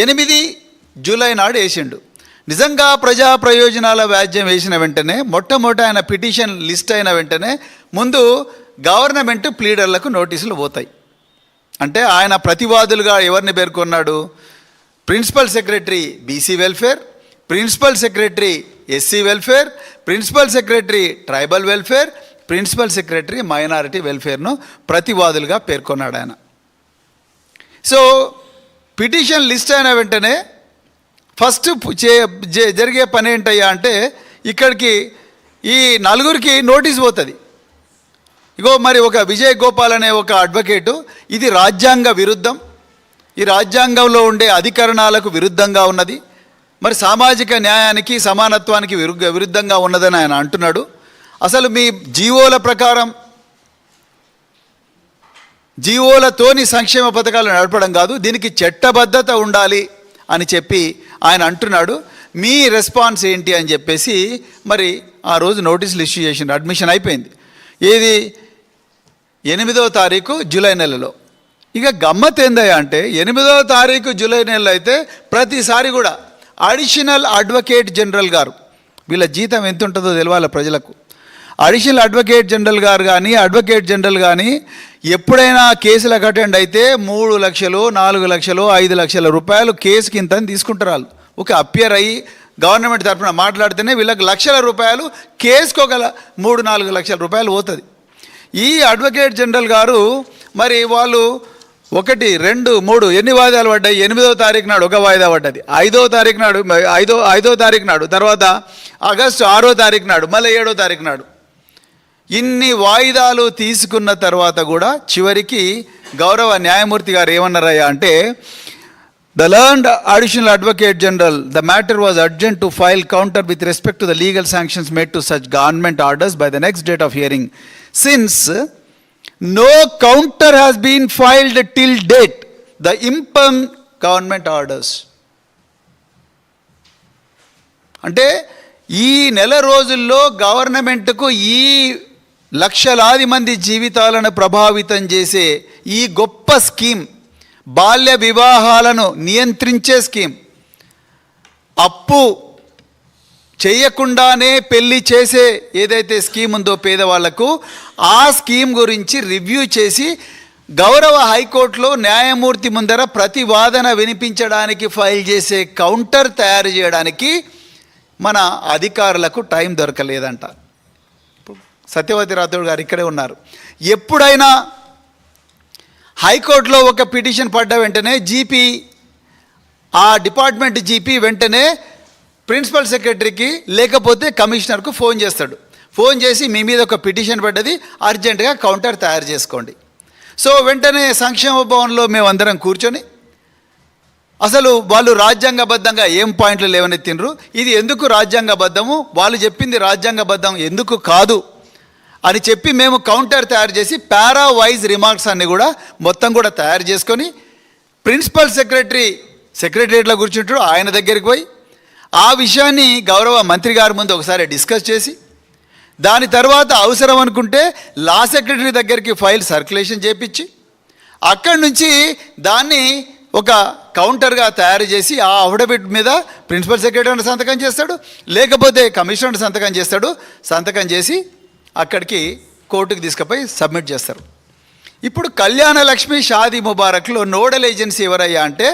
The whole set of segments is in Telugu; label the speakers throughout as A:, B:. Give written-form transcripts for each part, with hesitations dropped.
A: 8 జూలై నాడు వేసిండు. నిజంగా ప్రజా ప్రయోజనాల వ్యాజ్యం వేసిన వెంటనే మొట్టమొదట ఆయన పిటిషన్ లిస్ట్ అయిన వెంటనే ముందు గవర్నమెంట్ ప్లీడర్లకు నోటీసులు పోతాయి. అంటే ఆయన ప్రతివాదులుగా ఎవరిని పేర్కొన్నాడు? Principal secretary BC welfare, principal secretary SC welfare, principal secretary tribal welfare, principal secretary minority వెల్ఫేర్ను ప్రతివాదులుగా పేర్కొన్నాడు ఆయన. సో పిటిషన్ లిస్ట్ అయిన వెంటనే ఫస్ట్ జరిగే పని ఏంటయ్యా అంటే ఇక్కడికి ఈ నలుగురికి నోటీస్ పోతుంది. ఇగో మరి ఒక విజయ్ గోపాల్ అనే ఒక అడ్వకేటు ఇది రాజ్యాంగ విరుద్ధం, ఈ రాజ్యాంగంలో ఉండే అధికరణాలకు విరుద్ధంగా ఉన్నది, మరి సామాజిక న్యాయానికి సమానత్వానికి విరుద్ధంగా ఉన్నదని ఆయన అంటున్నాడు. అసలు మీ జీవోల ప్రకారం జీవోలతోని సంక్షేమ పథకాలు నడపడం కాదు, దీనికి చట్టబద్ధత ఉండాలి అని చెప్పి ఆయన అంటున్నాడు. మీ రెస్పాన్స్ ఏంటి అని చెప్పేసి మరి ఆ రోజు నోటీసులు ఇష్యూ చేసిండు. అడ్మిషన్ అయిపోయింది. ఏది 8వ తారీఖు జూలై నెలలో. ఇక గమ్మత్ ఏందయ్యా అంటే 8వ తారీఖు జూలై నెలలో అయితే ప్రతిసారి కూడా అడిషనల్ అడ్వకేట్ జనరల్ గారు, వీళ్ళ జీతం ఎంత ఉంటుందో తెలియాలి ప్రజలకు, అడిషనల్ అడ్వకేట్ జనరల్ గారు కానీ అడ్వకేట్ జనరల్ కానీ ఎప్పుడైనా కేసులకు అటెండ్ అయితే 3 లక్షలు 4 లక్షలు 5 లక్షల రూపాయలు కేసుకి ఇంత తీసుకుంటారు. వాళ్ళు ఒక అపియర్ అయ్యి గవర్నమెంట్ తరఫున మాట్లాడితేనే వీళ్ళకి లక్షల రూపాయలు, కేసుకు ఒక 3-4 లక్షల రూపాయలు పోతుంది. ఈ అడ్వకేట్ జనరల్ గారు మరి వాళ్ళు 1, 2, 3 ఎన్ని వాయిదాలు పడ్డాయి? 8వ తారీఖు నాడు ఒక వాయిదా పడ్డది, 5వ తారీఖు నాడు 5వ తారీఖు నాడు, తర్వాత ఆగస్టు 6వ తారీఖు నాడు, మళ్ళీ 7వ తారీఖు నాడు. ఇన్ని వాయిదాలు తీసుకున్న తర్వాత కూడా చివరికి గౌరవ న్యాయమూర్తి గారు ఏమన్నారయ్యా అంటే, The learned additional advocate general, the matter was urgent to file counter with respect to the legal sanctions made to such government orders by the next date of hearing. Since no counter has been filed till date, the impugned government orders. అంటే ఈ నెల రోజుల్లో గవర్నమెంట్కు ఈ లక్షలాది మంది జీవితాలను ప్రభావితం చేసే ఈ గొప్ప స్కీమ్, బాల్య వివాహాలను నియంత్రించే స్కీమ్, అప్పు చేయకుండానే పెళ్లి చేసే ఏదైతే స్కీమ్ ఉందో పేదవాళ్లకు, ఆ స్కీమ్ గురించి రివ్యూ చేసి గౌరవ హైకోర్టులో న్యాయమూర్తి ముందర ప్రతివాదన వినిపించడానికి ఫైల్ చేసే కౌంటర్ తయారు చేయడానికి మన అధికారులకు టైం దొరకలేదంట. సత్యవతి రాథోడ్ గారు ఇక్కడే ఉన్నారు. ఎప్పుడైనా హైకోర్టులో ఒక పిటిషన్ పడ్డ వెంటనే జీపీ, ఆ డిపార్ట్మెంట్ జీపీ వెంటనే ప్రిన్సిపల్ సెక్రటరీకి లేకపోతే కమిషనర్కు ఫోన్ చేస్తాడు. ఫోన్ చేసి మీ మీద ఒక పిటిషన్ పడ్డది, అర్జెంటుగా కౌంటర్ తయారు చేసుకోండి. సో వెంటనే సంక్షేమ భవన్లో మేమందరం కూర్చొని అసలు వాళ్ళు రాజ్యాంగబద్ధంగా ఏం పాయింట్లు లేవనెత్తినరు, ఇది ఎందుకు రాజ్యాంగబద్ధము, వాళ్ళు చెప్పింది రాజ్యాంగబద్ధం ఎందుకు కాదు అని చెప్పి మేము కౌంటర్ తయారు చేసి పారా వైజ్ రిమార్క్స్ అన్ని కూడా మొత్తం కూడా తయారు చేసుకొని ప్రిన్సిపల్ సెక్రటరీలో కూర్చుంటాడు, ఆయన దగ్గరికి పోయి ఆ విషయాన్ని గౌరవ మంత్రి గారి ముందు ఒకసారి డిస్కస్ చేసి, దాని తర్వాత అవసరం అనుకుంటే లా సెక్రటరీ దగ్గరికి ఫైల్ సర్క్యులేషన్ చేపించి అక్కడి నుంచి దాన్ని ఒక కౌంటర్గా తయారు చేసి ఆ అఫిడవిట్ మీద ప్రిన్సిపల్ సెక్రటరీ సంతకం చేస్తాడు, లేకపోతే కమిషనర్ సంతకం చేస్తాడు. సంతకం చేసి అక్కడికి కోర్టుకు తీసుకుపోయి సబ్మిట్ చేస్తారు. ఇప్పుడు కళ్యాణ లక్ష్మి షాదీ ముబారక్లో నోడల్ ఏజెన్సీ ఎవరయ్యా అంటే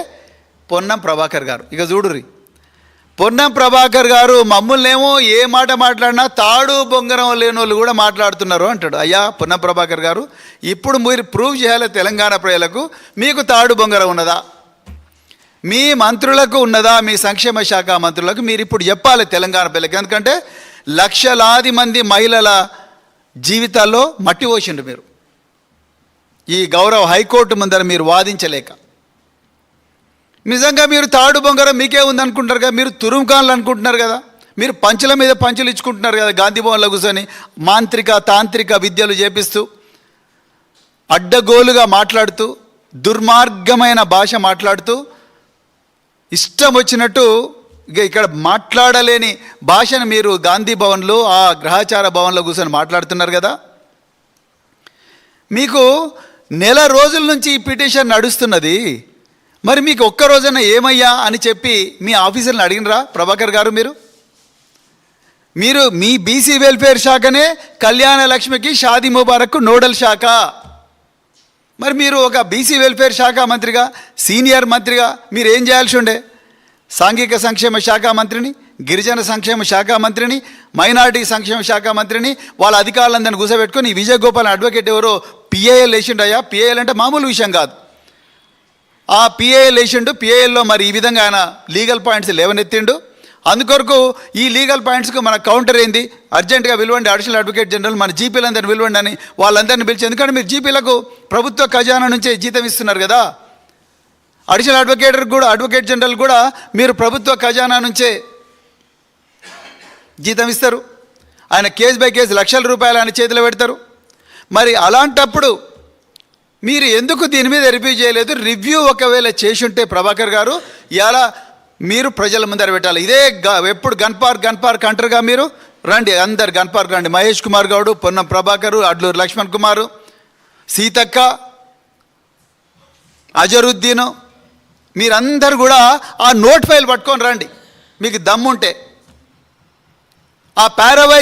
A: పొన్నం ప్రభాకర్ గారు. ఇక చూడుర్రి, పొన్నం ప్రభాకర్ గారు మమ్మల్నేమో ఏ మాట మాట్లాడినా తాడు బొంగరం లేని వాళ్ళు కూడా మాట్లాడుతున్నారు అంటాడు. అయ్యా పొన్నం ప్రభాకర్ గారు, ఇప్పుడు మీరు ప్రూవ్ చేయాలి తెలంగాణ ప్రజలకు, మీకు తాడు బొంగరం ఉన్నదా, మీ మంత్రులకు ఉన్నదా, మీ సంక్షేమ శాఖ మంత్రులకు మీరు ఇప్పుడు చెప్పాలి తెలంగాణ ప్రజలకు. ఎందుకంటే లక్షలాది మంది మహిళల జీవితాల్లో మట్టి పోసిండు మీరు ఈ గౌరవ హైకోర్టు ముందర మీరు వాదించలేక. నిజంగా మీరు తాడు బొంగరం మీకే ఉందనుకుంటారు కదా, మీరు తురుముకాన్లు అనుకుంటున్నారు కదా, మీరు పంచుల మీద పంచులు ఇచ్చుకుంటున్నారు కదా, గాంధీ భవన్లో కూర్చొని తాంత్రిక విద్యలు చేపిస్తూ అడ్డగోలుగా మాట్లాడుతూ దుర్మార్గమైన భాష మాట్లాడుతూ ఇష్టం వచ్చినట్టు ఇక్కడ మాట్లాడలేని భాషను మీరు గాంధీ భవన్లో ఆ గ్రహచార భవన్లో కూర్చొని మాట్లాడుతున్నారు కదా. మీకు నెల రోజుల నుంచి ఈ పిటిషన్ నడుస్తున్నది. మరి మీకు ఒక్క రోజున ఏమయ్యా అని చెప్పి మీ ఆఫీసర్ని అడిగినరా ప్రభాకర్ గారు? మీరు మీ బీసీ వెల్ఫేర్ శాఖనే కళ్యాణ లక్ష్మికి షాదీ ముబారక్కు నోడల్ శాఖ. మరి మీరు ఒక బీసీ వెల్ఫేర్ శాఖ మంత్రిగా, సీనియర్ మంత్రిగా మీరు ఏం చేయాల్సి ఉండే? సాంఘిక సంక్షేమ శాఖ మంత్రిని, గిరిజన సంక్షేమ శాఖ మంత్రిని, మైనారిటీ సంక్షేమ శాఖ మంత్రిని వాళ్ళ అధికారులందరినీ కూర్చోబెట్టుకొని విజయ్ గోపాల్ అడ్వకేట్ ఎవరో పిఏఎల్ వేసిండయ్యా. పిఏఎల్ అంటే మామూలు విషయం కాదు. ఆ పిఏఎల్ వేసిండు. పిఏఎల్లో మరి ఈ విధంగా ఆయన లీగల్ పాయింట్స్ లేవనెత్తిండు. అందుకొరకు ఈ లీగల్ పాయింట్స్కు మన కౌంటర్ ఏంది? అర్జెంటుగా పిలవండి అడిషనల్ అడ్వకేట్ జనరల్, మన జీపీలందరినీ పిలవండి అని వాళ్ళందరినీ పిలిచి, ఎందుకంటే మీరు జీపీలకు ప్రభుత్వ ఖజానా నుంచే జీతం ఇస్తున్నారు కదా. అడిషనల్ అడ్వకేట్ జనరల్ కూడా మీరు ప్రభుత్వ ఖజానా నుంచే జీతం ఇస్తారు. ఆయన కేసు బై కేసు లక్షల రూపాయలు ఆయన చేతిలో పెడతారు. మరి అలాంటప్పుడు మీరు ఎందుకు దీని మీద రివ్యూ చేయలేదు? రివ్యూ ఒకవేళ చేసుంటే ప్రభాకర్ గారు ఇలా మీరు ప్రజల ముందర పెట్టాలి. ఇదే ఎప్పుడు గన్ పార్క్ అంటారుగా, మీరు రండి, అందరు గన్ పార్క్ రండి. మహేష్ కుమార్ గౌడు, పొన్నం ప్రభాకరు, అడ్లూరు లక్ష్మణ్ కుమారు, సీతక్క, అజరుద్దీను, మీరందరూ కూడా ఆ నోట్ ఫైల్ పట్టుకొని రండి మీకు దమ్ముంటే. ఆ పారావైజ్